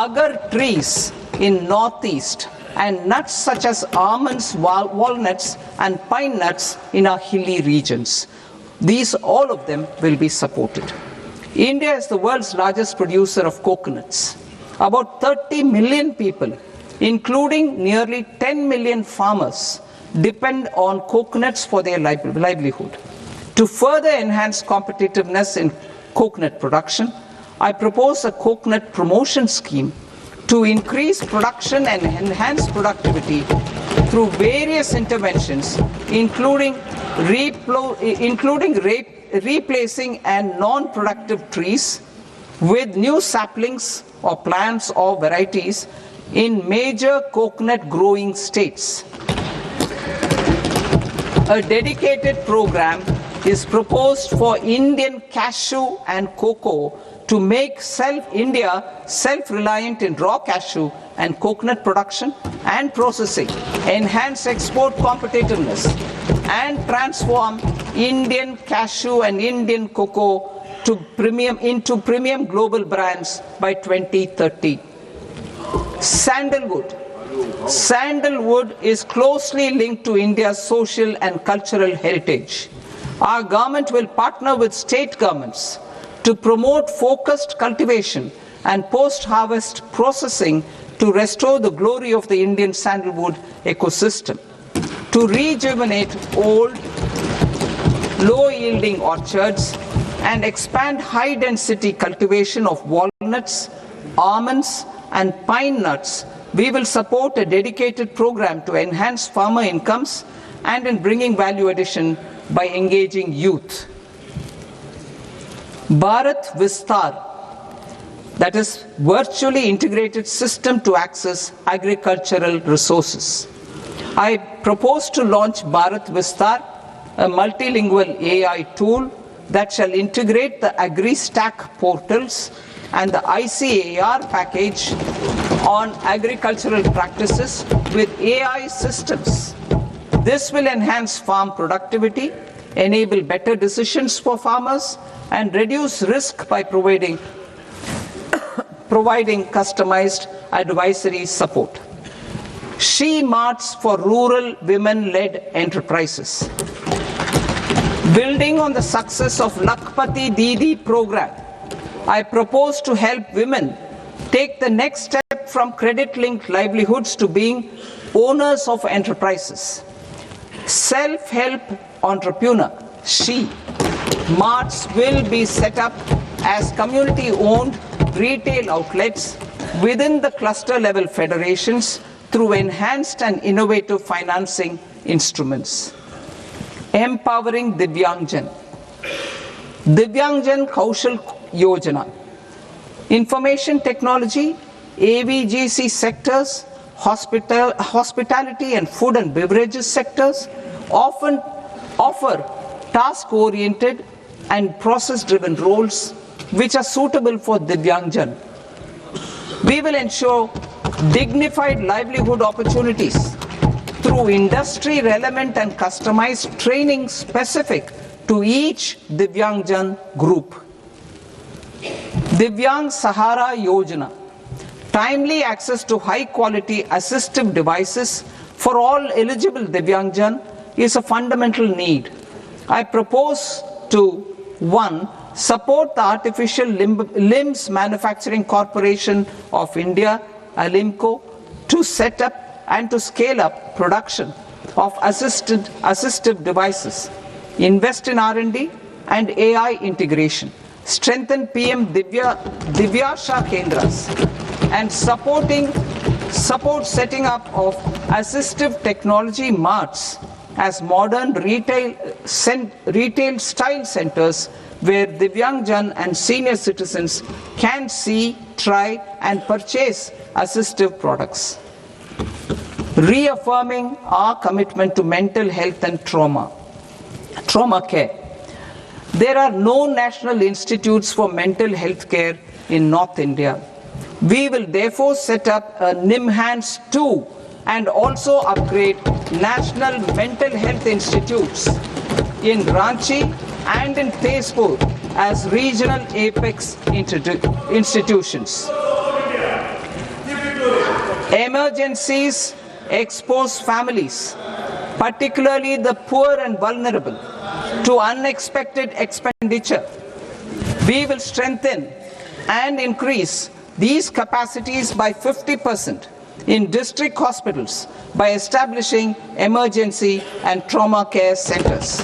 agar trees in northeast and nuts such as almonds, walnuts and pine nuts in our hilly regions. These, all of them, will be supported. India is the world's largest producer of coconuts. About 30 million people, including nearly 10 million farmers, depend on coconuts for their livelihood. To further enhance competitiveness in coconut production, I propose a coconut promotion scheme to increase production and enhance productivity through various interventions, including replacing and non-productive trees with new saplings or plants or varieties in major coconut growing states. A dedicated program is proposed for Indian cashew and cocoa to make India self-reliant in raw cashew and coconut production and processing, enhance export competitiveness, and transform Indian cashew and Indian cocoa into premium global brands by 2030. Sandalwood. Sandalwood is closely linked to India's social and cultural heritage. Our government will partner with state governments to promote focused cultivation and post-harvest processing to restore the glory of the Indian sandalwood ecosystem, to rejuvenate old, low-yielding orchards and expand high-density cultivation of walnuts, almonds and pine nuts. We will support a dedicated program to enhance farmer incomes and in bringing value addition by engaging youth. Bharat Vistar, that is virtually integrated system to access agricultural resources. I propose to launch Bharat Vistar, a multilingual AI tool that shall integrate the AgriStack portals and the ICAR package on agricultural practices with AI systems. This will enhance farm productivity, enable better decisions for farmers, and reduce risk by providing customized advisory support. She Marts for rural women-led enterprises. Building on the success of Lakpati Didi program, I propose to help women take the next step from credit-linked livelihoods to being owners of enterprises. Self-help entrepreneur, She Marts will be set up as community-owned retail outlets within the cluster-level federations through enhanced and innovative financing instruments. Empowering Divyangjan. Divyangjan Kaushal Yojana. Information technology, AVGC sectors, hospitality and food and beverages sectors often offer task-oriented and process-driven roles which are suitable for Divyangjan. We will ensure dignified livelihood opportunities through industry-relevant and customized training specific to each Divyangjan group. Divyang Sahara Yojana. Timely access to high-quality assistive devices for all eligible Divyangjan is a fundamental need. I propose to 1. Support the Artificial Limbs Manufacturing Corporation of India, Alimco, to set up and to scale up production of assistive devices, invest in R&D and AI integration, strengthen PM Divyasha Kendras, and support setting up of assistive technology marts as modern retail style centers where Divyangjan and senior citizens can see, try and purchase assistive products. Reaffirming our commitment to mental health and trauma care. There are no national institutes for mental health care in North India. We will therefore set up a NIMHANS 2 and also upgrade national mental health institutes in Ranchi and in Tezpur as regional apex institutions. Emergencies expose families, particularly the poor and vulnerable, to unexpected expenditure. We will strengthen and increase these capacities by 50% in district hospitals by establishing emergency and trauma care centers.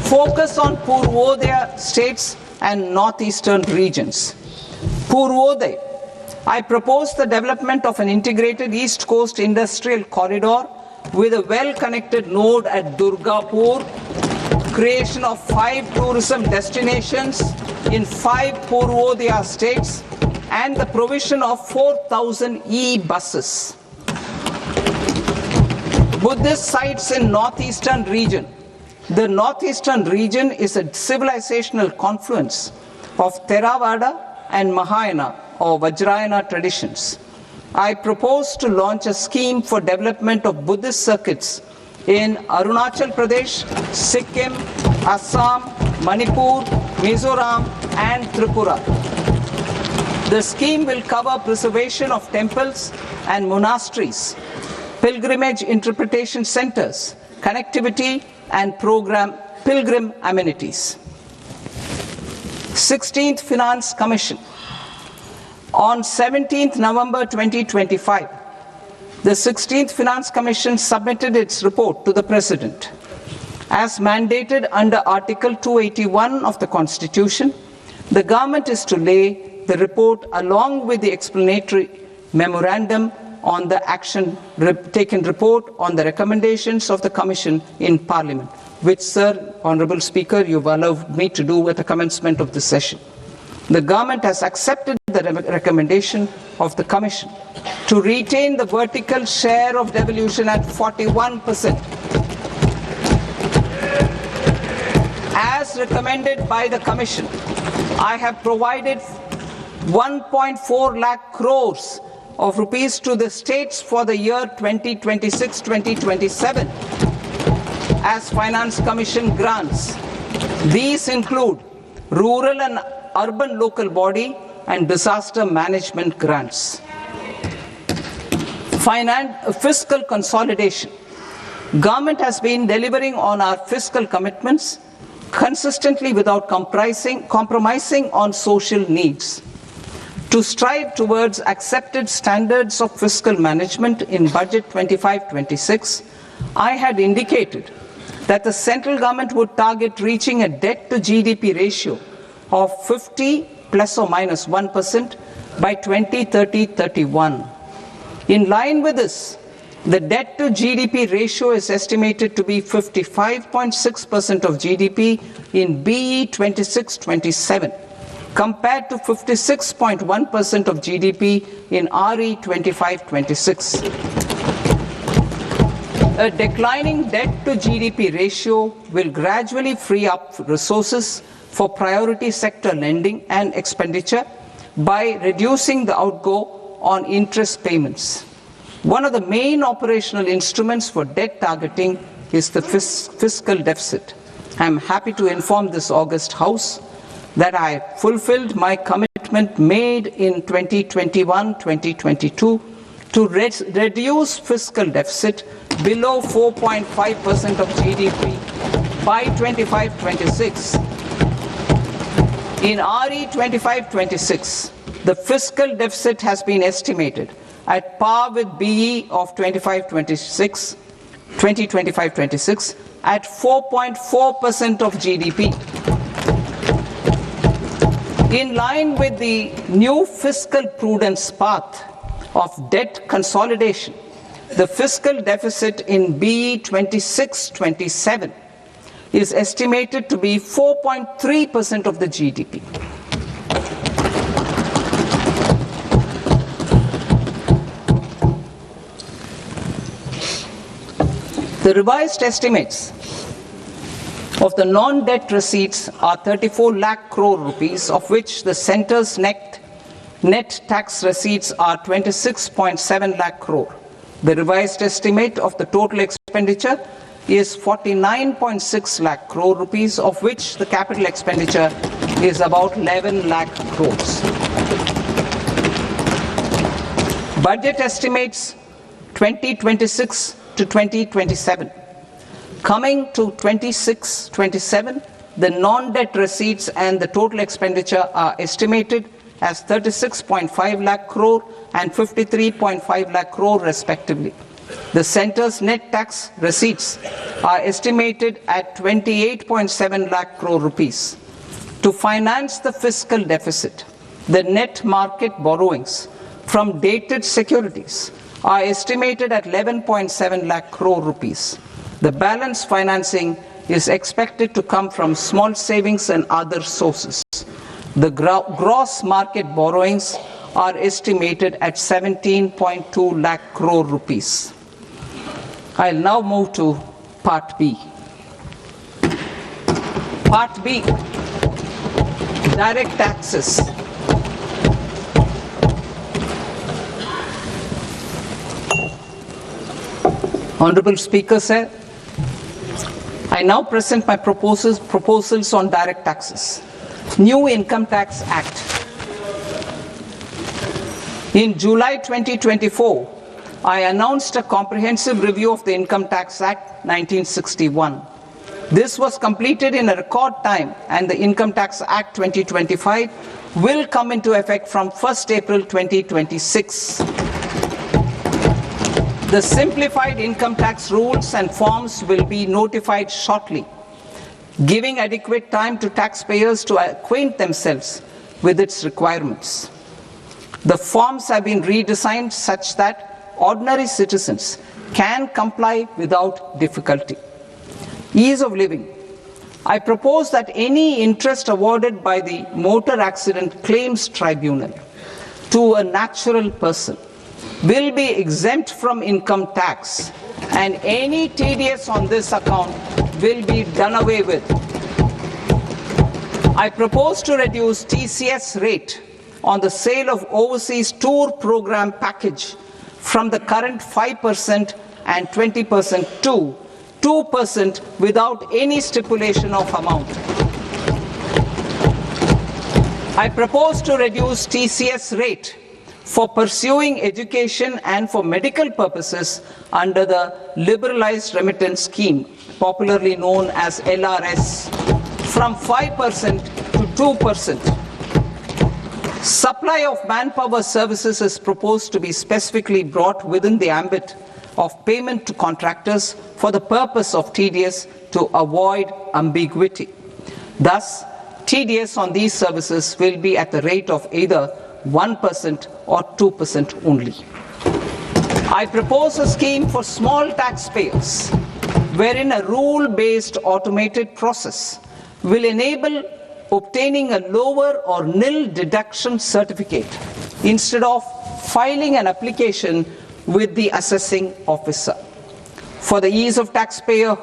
Focus on Purvodaya states and northeastern regions. Purvodaya, I propose the development of an integrated East Coast industrial corridor with a well-connected node at Durgapur, creation of 5 tourism destinations in 5 Purvodaya states, and the provision of 4,000 e-buses. Buddhist sites in northeastern region. The northeastern region is a civilizational confluence of Theravada and Mahayana or Vajrayana traditions. I propose to launch a scheme for development of Buddhist circuits in Arunachal Pradesh, Sikkim, Assam, Manipur, Mizoram, and Tripura. The scheme will cover preservation of temples and monasteries, pilgrimage interpretation centers, connectivity, and pilgrim amenities. 16th Finance Commission. On 17th November 2025, the 16th Finance Commission submitted its report to the President. As mandated under Article 281 of the Constitution, the government is to lay the report along with the explanatory memorandum on the action taken report on the recommendations of the Commission in Parliament, which, Sir, Honourable Speaker, you've allowed me to do at the commencement of this session. The government has accepted the recommendation of the Commission to retain the vertical share of devolution at 41%. As recommended by the Commission, I have provided 1.4 lakh crores of rupees to the states for the year 2026-2027 as Finance Commission grants. These include rural and urban local body and disaster management grants. Fiscal consolidation. Government has been delivering on our fiscal commitments consistently without compromising on social needs. To strive towards accepted standards of fiscal management in Budget 25-26, I had indicated that the central government would target reaching a debt to GDP ratio of 50 plus or minus 1% by 2030-31. In line with this, the debt to GDP ratio is estimated to be 55.6% of GDP in BE 26-27, compared to 56.1% of GDP in RE 25-26. A declining debt to GDP ratio will gradually free up resources for priority sector lending and expenditure by reducing the outgo on interest payments. One of the main operational instruments for debt targeting is the fiscal deficit. I am happy to inform this august House that I fulfilled my commitment made in 2021-2022 to reduce fiscal deficit below 4.5% of GDP by 25-26. In RE 25-26, the fiscal deficit has been estimated at par with BE of 2025-26 at 4.4% of GDP. In line with the new fiscal prudence path of debt consolidation, the fiscal deficit in BE 26-27 is estimated to be 4.3% of the GDP. The revised estimates of the non-debt receipts are 34 lakh crore rupees, of which the centre's net tax receipts are 26.7 lakh crore. The revised estimate of the total expenditure is 49.6 lakh crore rupees, of which the capital expenditure is about 11 lakh crores. Budget estimates 2026 to 2027. Coming to 26-27, the non-debt receipts and the total expenditure are estimated as 36.5 lakh crore and 53.5 lakh crore respectively. The centre's net tax receipts are estimated at 28.7 lakh crore rupees. To finance the fiscal deficit, the net market borrowings from dated securities are estimated at 11.7 lakh crore rupees. The balance financing is expected to come from small savings and other sources. The gross market borrowings are estimated at 17.2 lakh crore rupees. I'll now move to Part B. Part B, direct taxes. Honorable Speaker, sir, I now present my proposals on direct taxes. New Income Tax Act. In July 2024, I announced a comprehensive review of the Income Tax Act 1961. This was completed in a record time, and the Income Tax Act 2025 will come into effect from 1st April 2026. The simplified income tax rules and forms will be notified shortly, giving adequate time to taxpayers to acquaint themselves with its requirements. The forms have been redesigned such that ordinary citizens can comply without difficulty. Ease of living. I propose that any interest awarded by the Motor Accident Claims Tribunal to a natural person will be exempt from income tax, and any TDS on this account will be done away with. I propose to reduce TCS rate on the sale of overseas tour program package from the current 5% and 20% to 2% without any stipulation of amount. I propose to reduce TCS rate for pursuing education and for medical purposes under the Liberalized Remittance Scheme, popularly known as LRS, from 5% to 2%. Supply of manpower services is proposed to be specifically brought within the ambit of payment to contractors for the purpose of TDS to avoid ambiguity. Thus, TDS on these services will be at the rate of either 1% or 2% only. I propose a scheme for small taxpayers wherein a rule-based automated process will enable obtaining a lower or nil deduction certificate instead of filing an application with the assessing officer. For the ease of taxpayer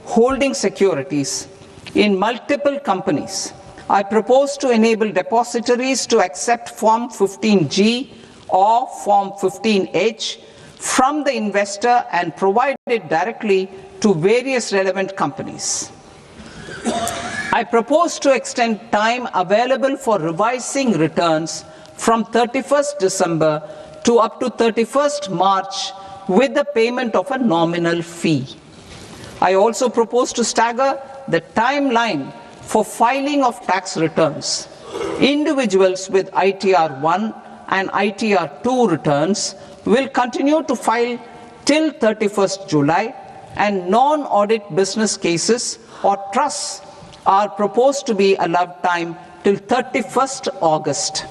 holding securities in multiple companies, I propose to enable depositories to accept Form 15G or Form 15H from the investor and provide it directly to various relevant companies. I propose to extend time available for revising returns from 31st December to up to 31st March with the payment of a nominal fee. I also propose to stagger the timeline for filing of tax returns. Individuals with ITR 1 and ITR 2 returns will continue to file till 31st July, and non-audit business cases or trusts are proposed to be allowed time till 31st August.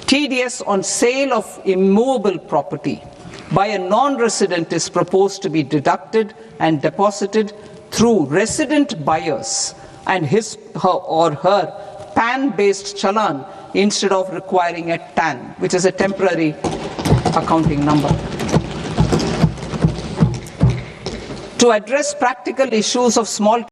TDS on sale of immovable property by a non-resident is proposed to be deducted and deposited through resident buyers and his or her PAN-based challan instead of requiring a TAN, which is a temporary accounting number. To address practical issues of small